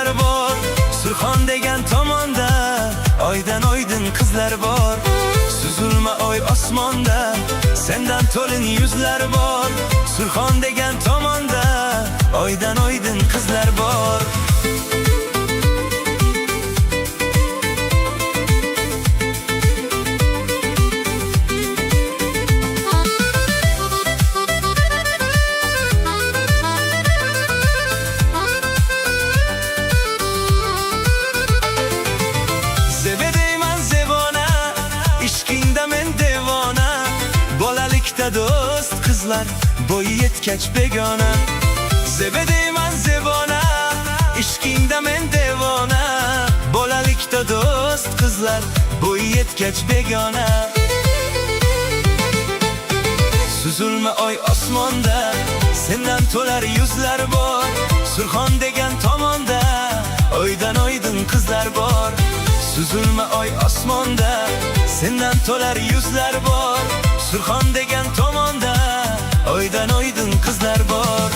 yuzlar bor. Surxon degan tomonda oydan oydin qizlar bor. Suzulma oy osmonda sendan to'lin yuzlar bor. Surxon degan tomonda oydan oydin qizlar bor. Do'st qizlar bo'yi yetgach begona. Zebedeyman zebona, ishqingda men devona. Bolalikda do'st qizlar bo'yi yetgach begona. Suzulma oy osmonda sendan to'lar yuzlar bor. Surxon degan tomonda oydan oydin qizlar bor. Suzulma oy osmonda sendan to'lar yuzlar bor. Surxon degan tomonda oydan oydin qizlar bor.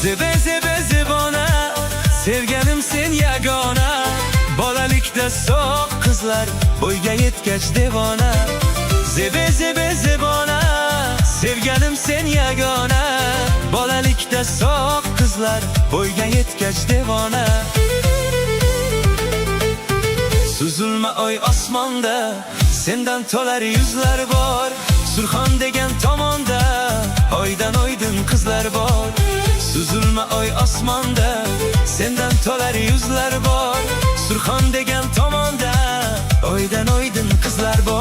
Zebe zebe zebona, sevganim sen yagona. Bolalikda so'q qizlar bo'yga yetgach devona. Zebe zebe zebona, sevganim sen yagona. Bolalikda so'q qizlar bo'yga yetgach devona. Suzulma oy osmonda sendan to'lar yuzlar bor. Surxon degan tomonda oydan oydin qizlar bor. Suzulma oy osmonda sendan to'lar yuzlar bor. Surxon degan tomonda oydan oydin qizlar bor.